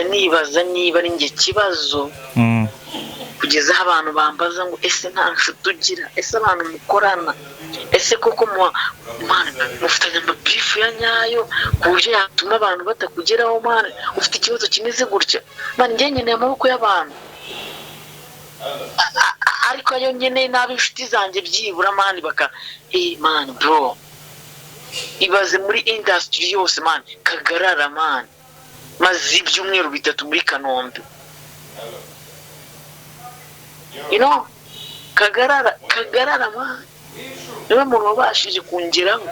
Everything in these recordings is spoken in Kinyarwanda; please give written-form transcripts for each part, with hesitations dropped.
nibaza niba ari njye kibazo kugeza aho abantu bambaza ngo ese nta nshuti ugira, ese abantu mukorana, ese koko mufitanye amabifu ya nyayo ku buryo yatuma abantu batakugeraho mani, ufite ikibazo kimeze gutya mani, njye nkeneye amaboko y'abantu ariko ayo nkeneye n'ab'inshuti zanjye byibura mani mani bro, ibaze muri industry yose mani, Kagarara mani maze ibyumweru 3 muri Kanombe, Kagarara mani niwe muntu wabashije kungeraho.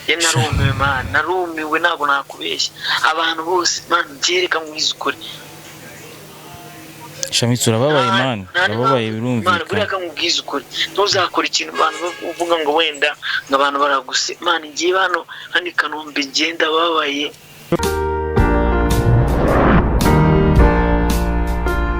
Narumiwe mani, narumiwe ntabwo nakubeshya, abantu bose mani byereka mwiza ukuri. Shamitsi urababaye mani, urababaye birumvikana mani, buriya kamubwiza ukuri ntuzakora ikintu abantu bavuga ngo wenda ngo abantu baraguse mani, ngiye hano kandi Kanombe ngenda babaye.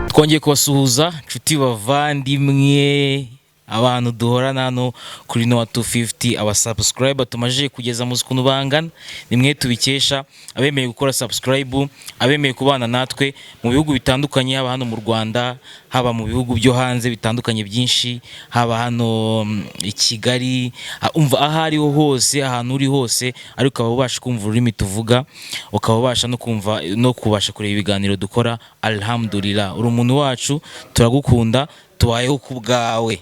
Twongeye kubasuhuza nshuti bavandimwe, abantu duhorana hano kuri Noah 250, aba subscriber tumaje kugeza mu kuntu bangana, nimwe tubikesha abemeye gukora subscribe, abemeye kubana natwe mu bihugu bitandukanye, haba hano mu Rwanda, haba mu bihugu byo hanze bitandukanye byinshi, haba hano i Kigali, umva ahari ho hose, ahantu uri hose, ariko ukaba ubasha kumva ururimi tuvuga, ukaba ubasha no kumva no kubasha kureba ibiganiro dukora. Alhamdulillah, uri umuntu wacu, turagukunda, tubayeho kubwawe.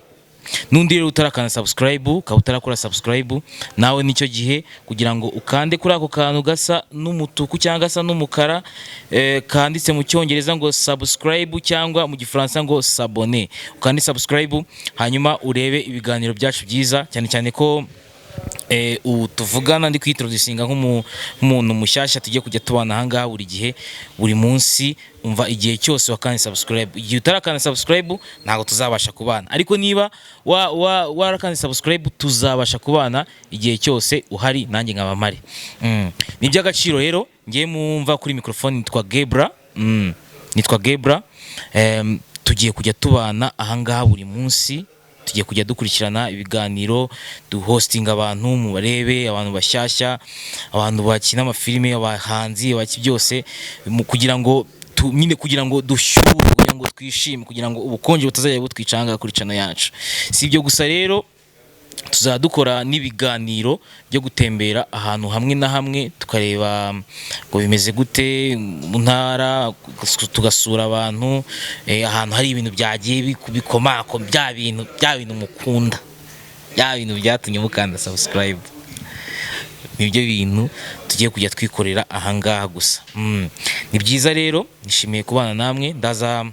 Nundi rero utarakana subscribe, ukaba utarakora subscribe, nawe nicyo gihe kugira ngo ukande kuri ako kantu gasa n'umutuku cyangwa gasa n'umukara, kanditse mu cyongereza ngo subscribe cyangwa mu gifaransa ngo s'abonner. Ukande subscribe hanyuma urebe ibiganiro byacu byiza, cyane cyane ko tuvugana ndi kwitroducinga nk'umuntu mushyashya tugiye kujya tubana ahangaha buri gihe, buri munsi. Umva igihe cyose wakane subscribe, igihe utarakana subscribe ntago tuzabasha kubana, ariko niba warakane subscribe tuzabasha kubana igihe cyose uhari, nanjye nkaba mpari. Ni by'agaciro rero. Ngiye mumva kuri microphone nitwa Gebra, tugiye kujya tubana ahangaha buri munsi, tugiye kujya dukurikirana ibiganiro, duhostinga abantu mu barebe, abantu bashyashya, abantu bakina amafilime, abahanzi, abaki byose, kugira ngo kugira ngo dushyuhe, kugira ngo twishime, kugira ngo ubukonje butazajya butwicanga kuri channel yacu. Si ibyo gusa rero, tuzadukora n'ibiganiro byo gutembera ahantu hamwe na hamwe, tukareba ngo bimeze gute mu ntara, tugasura abantu ahantu hari ibintu byagiye bikomako, bya bintu mukunda, bya bintu byatumye mukanda subscribe, nibyo bintu tugiye kujya twikorera ahangaha gusa. Ni byiza rero, nishimiye kubana namwe. Ndaza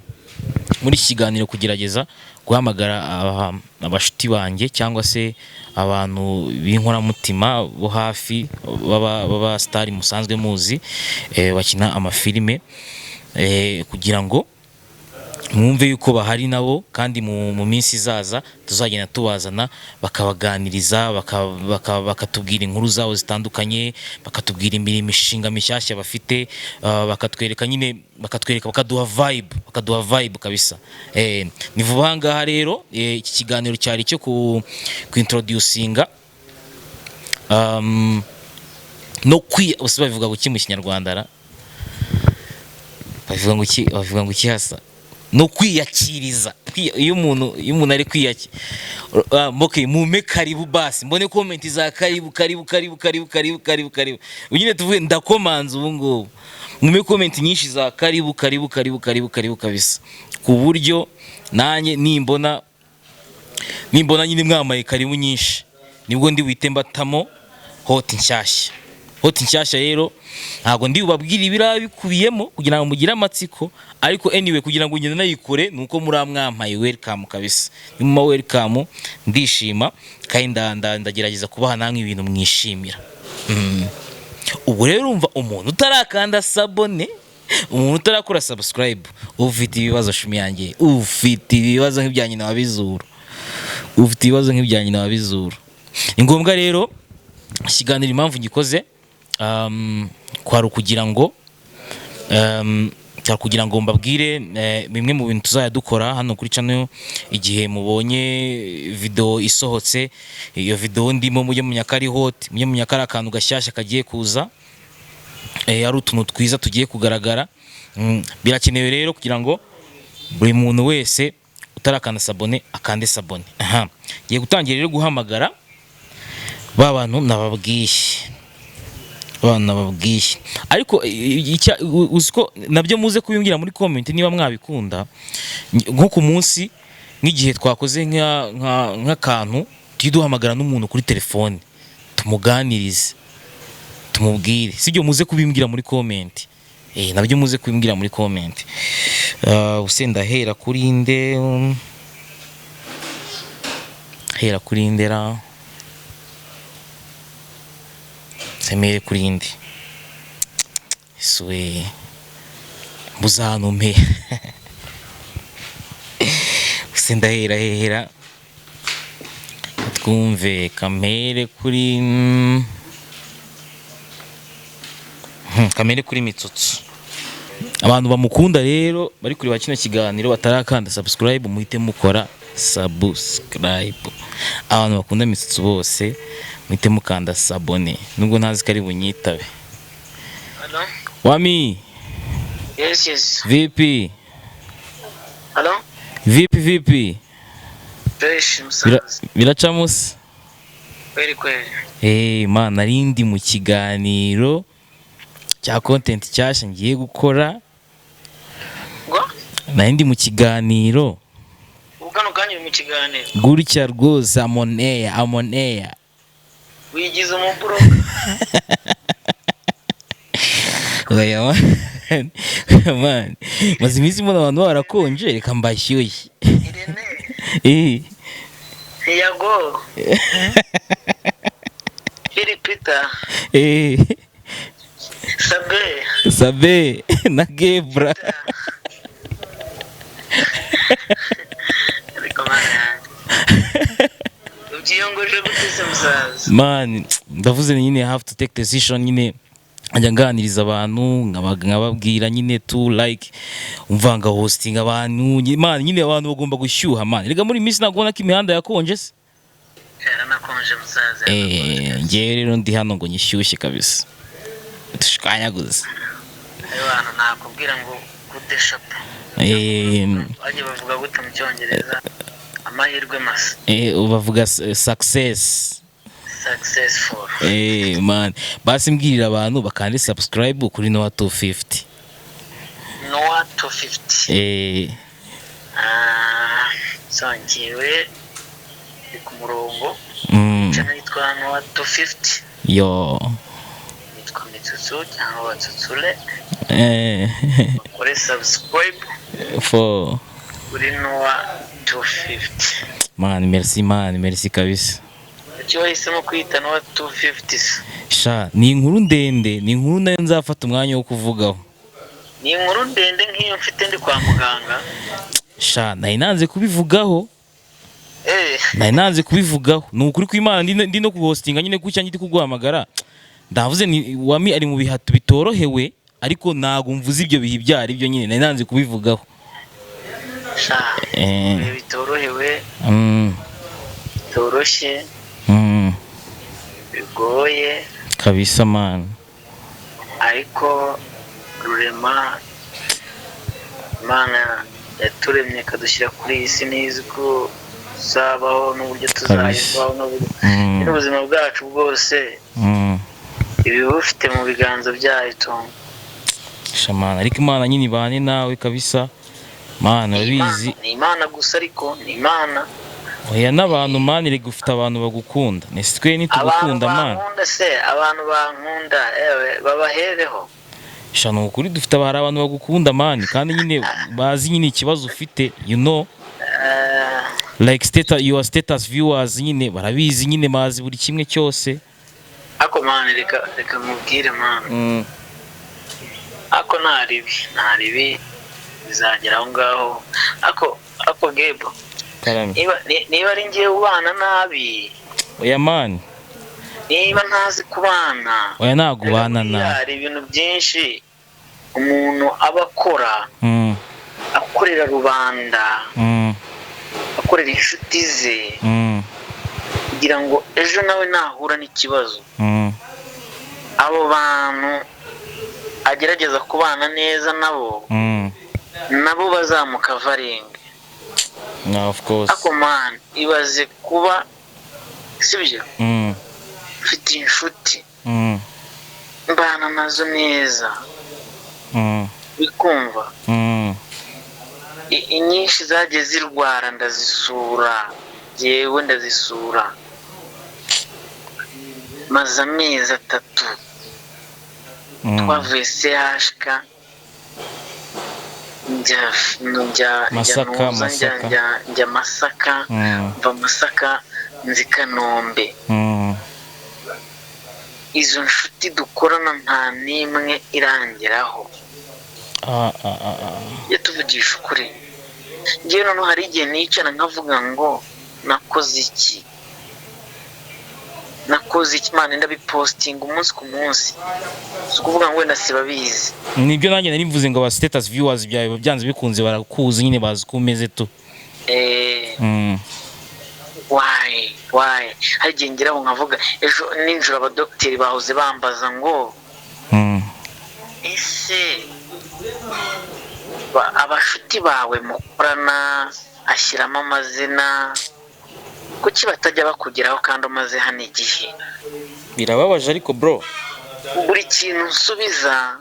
muri iki kiganiro kugerageza guhamagara abashuti banjye cyangwa se abantu b'inkoramutima bo hafi, baba star musanzwe muzi, bakina amafilime, kugira ngo mwumve yuko bahari nabo, kandi mu minsi izaza tuzagenda tubazana bakabaganiriza, bakatubwira inkuru zabo zitandukanye, bakatubwira imishinga mishyashya bafite, bakatwereka nyine, bakaduha vibe kabisa. Ni vuba ahangaha rero, iki kiganiro cyari cyo introducinga no bavuga ngo iki mu Kinyarwanda, bavuga ngo iki hasa no kwiyakiriza. Iyo umuntu ari kwiyakira, mume karibu basi, mbone comment za karibu. Unyine tuvuge ndakomanza ubu ngubu, mume comment nyinshi za karibu kabisa, ku buryo nanjye nimbona nyine mwamaye karibu nyinshi, nibwo ndi wite mbatamo hoti nshyashya rero. Ntago ndi ubabwira ibira bikubiyemo kugira ngo mugire amatsiko, ariko anyway kugira ngo ngende nayikore nuko muri mwampaye welcome kabisa. Ni mu welcome, ndishima kandi ndagerageza kubaha namwe ibintu mwishimira. Ubu rero urumva, umuntu utarakanda s'abonner, umuntu utarakora subscribe, ufite ibibazo shumi yanjye, ufite ibibazo nk'ibya nyina wabizuru, ni ngombwa rero ikiganiro impamvu ngikoze kwari kugira ngo cyangwa kugira ngo mbabwire bimwe mu bintu tuzajya dukora hano kuri channel igihe mubonye video isohotse. Iyo video ndimo mujye munya kari hot, mujye munya kari akantu gashyashya kagiye kuza, ari utuntu twiza tugiye kugaragara. Birakenewe rero kugira ngo buri muntu wese utarakanda sabone akande sabone. Ngiye gutangira rero guhamagara ba bantu nababwiye, ariko uziko nabyo muze kubimbwira muri comment niba mwabikunda. Nko ku munsi n'igihe twakoze nk'akantu tuduhamagara n'umuntu kuri telefone tumuganirize, tumubwire, sibyo? Muze kubimbwira muri comment, nabyo muze kubimbwira muri comment. Usenda hera kuri inde, hera kuri indera, semere kuri indi iswe mbuzanume usenda hera twumve kamere kuri kamere kuri Mitsutsu. Abantu bamukunda rero bari kureba kino kiganiro batarakanda subscribe, muhite mukora subscribe. Abantu bakunda Mitsutsu bose muhite mukanda sabone, nubwo ntazi kari bunyitabe. Hello? Wami? Yes. VP? Hello? VP? Fresh musaza. Biracamusa? Kweli. Man, narindi mu kiganiro cya content cyashya ngiye gukora. Ngo? Narindi mu kiganiro. Ubwo kanya mu kiganiro. Gutya rwose amoneya. Wigize umuburo. Oya man. Maze iminsi mbona abantu barakonje, reka mbashyushye. Irene. Yago. Peter. Sabe na Gebra. Man, ndavuze nyine I have to take decision nyine ajya nganiriza abantu nkababwira nyine to like umvanga hosting abantu man, nyine abantu bagomba gushyuha man. Rega muri minsi nagona ko imihanda yakonje se. Nakonje musaza. Ngiye rero ndi hano ngo nyishyushye kabisa. Tushkanyaguza. Abantu nakubwira ngo good shop. Baje bavuga gute mu cyongereza? Amahirwe masa. Ubavuga successful. Man, basi mbwirira abantu bakande subscribe kuri Noah 250. Noah 250. Sangiwe ku murongo. Channel yitwa Noah 250. Yo. Yitwa Mitsutsu cyangwa Tsutsule. Kore subscribe for kuri Noah 250. Man, merci kabisa. Cyo hisemo kwita Noah 250. Sha, ni inkuru ndende, ni inkuru nayo nzafata umwanya wo kuvugaho. Ni inkuru ndende nk'iyo mfite ndi kwa muganga. Sha, nanze kubivugaho. Nanze kubivugaho. Ni ukuri kw'Imana ndi no kuhostinga nyine kucya ngiti kuguhamagara. Ndavuze ni Wami ari mu bihatu bitorohewe, ariko nago mvuze ibyo bihi byari byo nyine nanze kubivugaho. Sha, bitorohewe. Toroshye. Bigoye kabisa man. Ariko rurema Mana yaturemye kadushyira kuri isi nizi ko zabaho n'uburyo tuzayibaho n'ubuzima bwacu bwose. Ibi bufite mu biganza byayo Tom. Shamana, ariko Imana nyine ibane nawe kabisa. Mana urabizi. Ni Imana gusa ariko ni Imana. Oya n'abantu man, iri gufite abantu bagukunda. Nesitwe nitugukunda man. Abantu bankunda babahereho. Shano ukuri dufite abantu bagukunda man, kandi nyine bazi nyine ikibazo ufite, you know. Like your status viewers nyine barabizi nyine mazi buri kimwe cyose. Ako man, reka mubwire man. Ako ntaribi bizagera aho ngaho. Ako Gebo. Niba ari ngiye ubana nabi. Oya man. Niba ntazi kubana. Oya nagubana na. Hari ibintu byinshi umuntu aba akora akorera rubanda akorera inshuti ze kugira ngo ejo nawe nahura n'ikibazo abo bantu agerageza kubana neza nabo bazamukavaringe. Of course. Ako man ibaze kuba sibyo ufite inshuti mbana nazo neza bikumva inyinshi zagiye zirwara ndazisura yewe ndazisura maze amezi 3 twavuye CHK njya Masaka mva Masaka nzi Kanombe. Izo nshuti dukorana nta nimwe irangeraho. Yatuvugisha ukuri ngewe noneho hari igihe nicara nkavuga ngo nakoze iki Imana ndabipostinga umunsi ku munsi si kuvuga ngo wenda sibabizi. Nibyo nanjye nari mvuze ngo aba status viewers byawe byanze bikunze barakuzi nyine bazi ko umeze tu. Why hari igihe ngeraho nkavuga ejo ninjoro abadokiteri bahoze bambaza ngo ese abashuti bawe mukorana ashyiramo amazina kuki batajya bakugeraho kandi umaze hano igihe? Birababaje ariko bro buri kintu nsubiza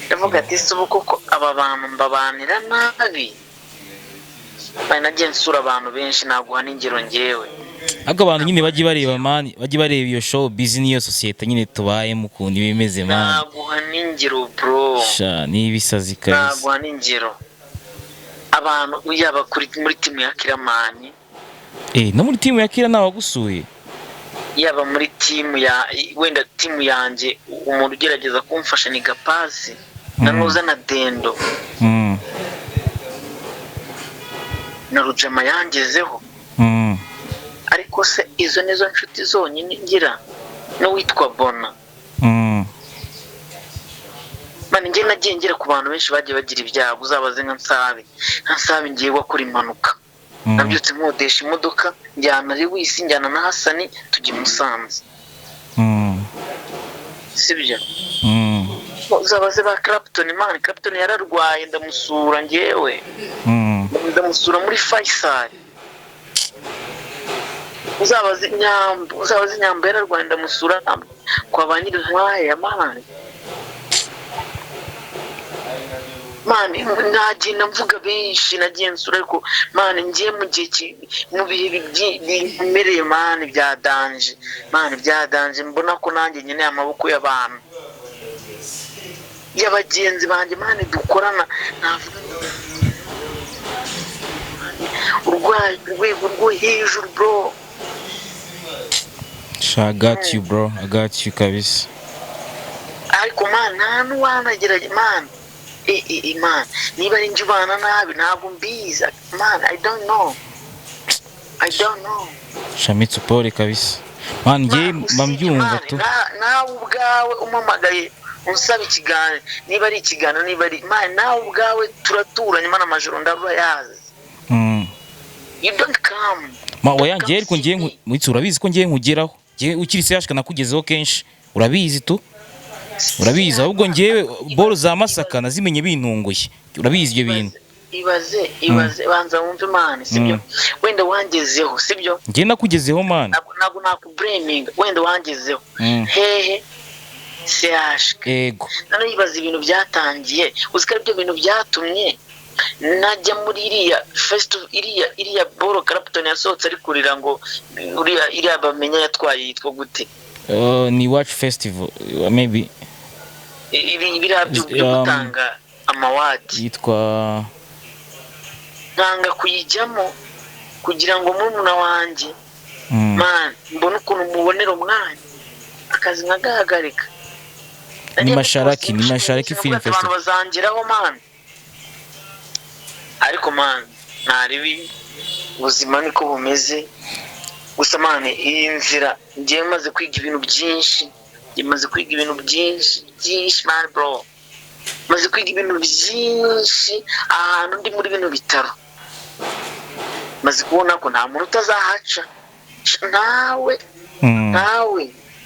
ndavuga ati subu koko aba bantu mbabanira nabi nagiye nsura abantu benshi naguha n'ingero ngewe aga abantu nyine bagiye bareba mani bagiye bareba iyo show business iyo societe nyine tubayemo kundi bimeze mani naguha n'ingero bro sha nibisazi kazi naguha n'ingero abantu uyaba muri timu ya Kiramani no muri timu ya Kira nawe gusuye yaba muri timu ya wenda timu yanjye umuntu ugerageza kumfasha ni Gapasi nanuza na Dendo na Rujama yangezeho ariko se izo nizo nshuti zonyine ngira no witwa Bona mani nge nagiye ngera ku bantu benshi bagiye bagira ibyago uzabaze nka Nsabi ngiye wakora impanuka nabyutse nkodesha imodoka njyana Lewis njyana na Hasani tujya Musanze sibyo uzabaze ba Clapton man Clapton yararwaye ndamusura ngewe ndamusura muri Faisal uzabaze Nyambo yararwaye ndamusura kwa ba Nyirintwaye amahane mani nagenda mvuga benshi nagiye nsura ariko mani ngiye mu gihe mu bihe bimereye mani byadanje mbona ko nanjye nyine amaboko y'abantu y'abagenzi banjye mani dukorana navuga urwego rwo hejuru bro. I got you bro, I got you kabisa ariko mani nta n'uwanagerage mani man niba ari njubana nabi ntabwo mbiza man I don't know Shamitsu Paul kabisa man ngiye mbyumva tu nawe ubwawe umamagaye unsaba ikiganiro niba ari ikiganiro niba ari man nawe ubwawe turaturanye mana amajoro ndarura yazi you don't come ma oya ngiye ariko ngiye mwitsi urabizi ko ngiye nkugeraho ngiye ukiri yashika nakugezeho kenshi urabizi tu urabizi ahubwo ngewe bolo za Masaka nazimenye bintunguye urabizi ibyo bintu ibaze banza wumve man sibyo wenda wangezeho sibyo ngiye nakugezeho man ntabwo nakublaming wenda wangezeho hehe CHK ego none ibaze ibintu byatangiye uzikara ibyo bintu byatumye najya muri iriya bolo Clapton yasohotse ari kurira ngo iriya bamenya yatwaye yitwa gute ni watch festival maybe biriya byo gutanga amawadi yitwa nanga kuyijyamo kugira ngo murumuna wanjye man mbona ukuntu mubonera umwanya akazi nkagahagarika ni Masharaki film festival abantu bazangiraho man ariko man ntaribi ubuzima niko bumeze gusa man iyi nzira ngiye maze kwiga ibintu byinshi man bro maze kwiga ibintu byinshi ahantu ndi muri bino bitaro, maze kubona ko nta muntu utazahaca, ntawe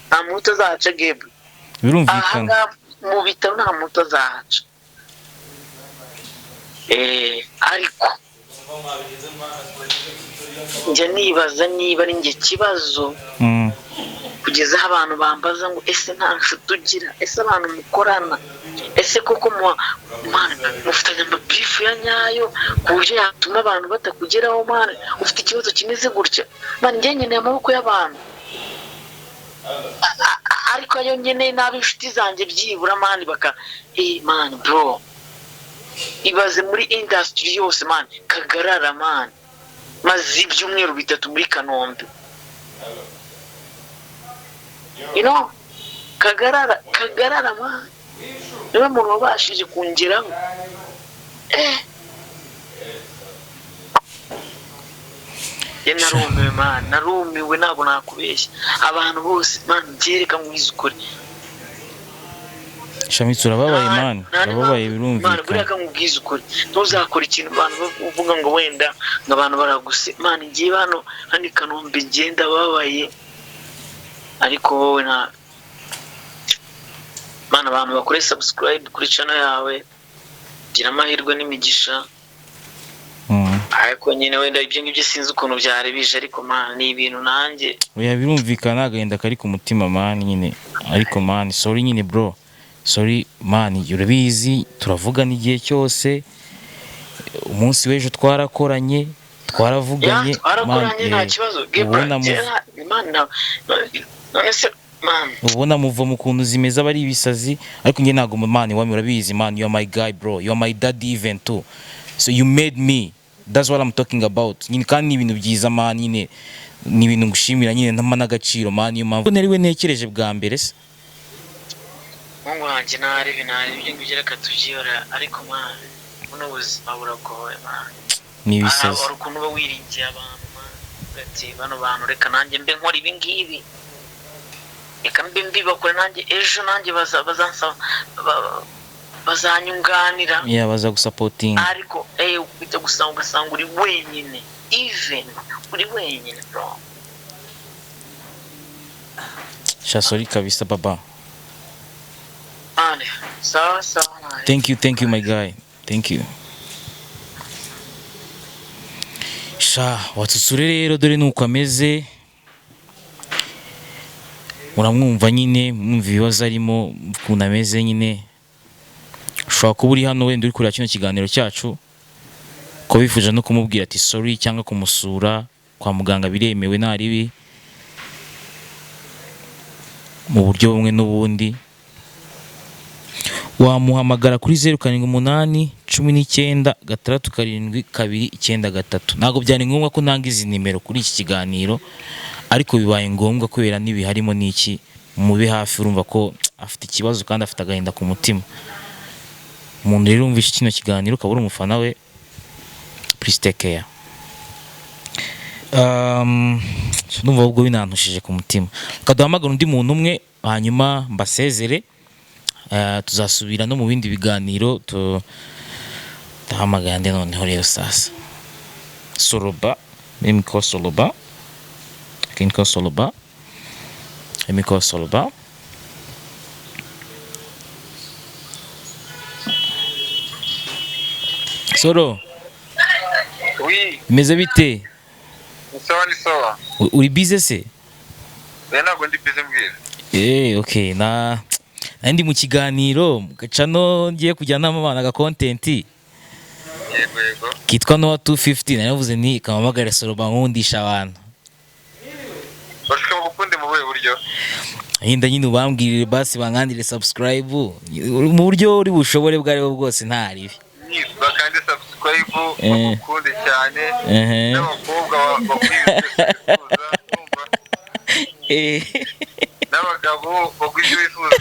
nta muntu utazahaca Gebe. birumvikana Mu bitaro nta muntu utazahaca. Ariko njya nibaza niba ari njye kibazo kugeza aho abantu bambaza ngo ese nta nshuti ugira, ese abantu mukorana, ese koko mufitanye amabifu ya nyayo ku buryo yatuma abantu batakugeraho mani, ufite ikibazo kimeze gutya mani, njye nkeneye amaboko y'abantu, ariko ayo nkeneye n'ab'inshuti zanjye byibura mani mani bro, ibaze muri industry yose mani, Kagarara mani maze ibyumweru 3 muri Kanombe, Kagarara mani niwe muntu wabashije kungeraho. Narumiwe mani, narumiwe ntabwo nakubeshya, abantu bose mani byereka mwiza ukuri. Shamitsi urababaye mani, urababaye birumvikana. Buriya kamubwiza ukuri, ntuzakora ikintu abantu bavuga ngo wenda ngo abantu baraguse mani, ngiye hano i Kanombe ngenda babaye, ariko wowe nta mani, abantu bakore subscribe kuri channel yawe, gira amahirwe n'imigisha. Ariko nyine wenda ibyo ngibyo sinzi ukuntu byari bije, ariko mani ni ibintu nanjye oya birumvikana, agahinda kari ku mutima mani nyine, ariko mani sorry nyine bro, sorry mani, urabizi turavugana igihe cyose, umunsi w'ejo twarakoranye twaravuganye nta kibazo ubona muva mu kuntu zimeze aba ari ibisazi, ariko njye ntabwo mani wami urabizi mani, you are my guy bro, you are my daddy even too, so you made me, that's what I'm talking about nyine, kandi ni ibintu byiza mani, nyine ni ibintu ngushimira nyine ntama n'agaciro mani, niyo mpamvu nari we ntekereje bwa mbere se mungu wanjye nari ibyo ngibyo reka tubyiyora, ariko mani buno buzima buragoye mani, ni ibisazi. Hari ukuntu uba wiringiye abantu mani, ugati bano bantu reka nanjye mbe nkora ibi ngibi, reka mbe mbibakore nanjye, ejo nanjye bazanyunganira, baza gusapotinga, ariko ujya gusanga ugasanga uri wenyine, even uri wenyine bro. Sorry kabisa baba. Sawa. Thank you my guy, thank you. Watutsure rero, dore nuko ameze, uramwumva nyine, mwumva ibibazo arimo ukuntu ameze nyine. Ushobora kuba uri hano wenda uri kureba kino kiganiro cyacu, ko bifuje no kumubwira ati sorry, cyangwa kumusura kwa muganga biremewe ntaribi, mu buryo bumwe n'ubundi. Wamuhamagara kuri 0719 ntabwo byari ngombwa ko ntanga izi nimero kuri iki kiganiro, ariko bibaye ngombwa kubera nibi harimo n'iki, mube hafi, urumva ko afite ikibazo kandi afite agahinda ku mutima. Umuntu rero umvishe kino kiganiro ukaba uri umufana we, please take care. Ndumva ubwo binantushije ku mutima, kaduhamagara undi muntu umwe hanyuma mbasezere. Tuzasubira no mu bindi biganiro, tuhamagara nde noneho rero sasa. Soloba, Emiko Soloba, Emiko Soloba, Emiko Soloba. Soro, oui, meze bite? ni sawa. Uri busy se? Ntabwo ndi busy mbwira. Okay, ndi mu kiganiro gacano ngiye kujyana n'abana ga content. Yego. Kitwa Noah 250, navuze ni kamamagare Soloba nkundisha abantu. Bashaka gukunde mu buryo. Hinda nyine ubambwirire basi bankandire subscribe mu buryo uri bushobore bwari bwose ntari. Bakande subscribe, bakunde cyane. N'abakobwa bakwiye n'abagabo bagwiye bifuza.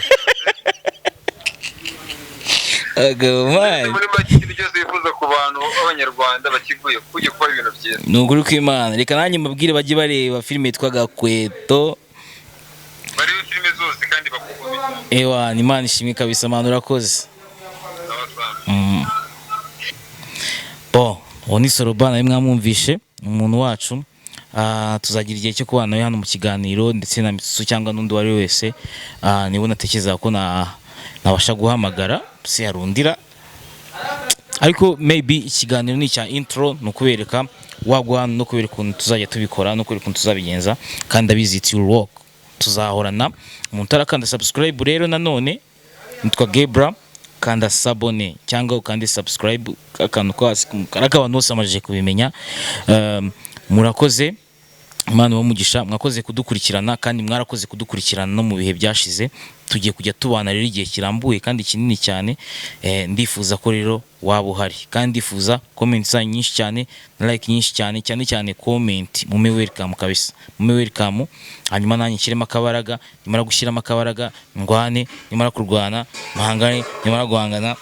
Muri make ikintu cyose bifuza ku bantu b'Abanyarwanda bakivuye kujya gukora ibintu byiza. Nuguri kw'Imana, reka nanjye mbabwire bajye bareba filime yitwa Gakweto. Bari filime zose kandi bakubita. Ewa, Imana ishimwe kabisa, man urakoze. uwo ni Soroba nawe mwamwumvishe umuntu wacu. Tuzagira igihe cyo kubana nawe hano mu kiganiro ndetse na Mitsutsu cyangwa n'undi wari wese niba natekereza ko nabasha guhamagara se yarundira, ariko maybe ikiganiro ni cya intro, no kubereka wagwa no kubereka ukuntu tuzajya tubikora no kubereka ukuntu tuzabigenza, kandi abizi it will work. Tuzahorana. Umuntu utarakanda subscribe rero nanone nitwa Gebra, kanda sabone cyangwa ukandi subscribe, akantu karaka abantu bose amajije kubimenya. Murakoze, Imana bamugisha, mwakoze kudukurikirana kandi mwarakoze kudukurikirana no mu bihe byashize. Tugiye kujya tubana rero igihe kirambuye kandi kinini cyane. Ndifuza ko rero waba uhari, kandi ndifuza comments nyinshi cyane na like nyinshi cyane, cyane cyane comment. Mume welcome kabisa, mume welcome. Hanyuma nanjye nshyiremo akabaraga, nimara gushyiramo akabaraga ndwane, nimara kurwana mahangane, nimara guhangana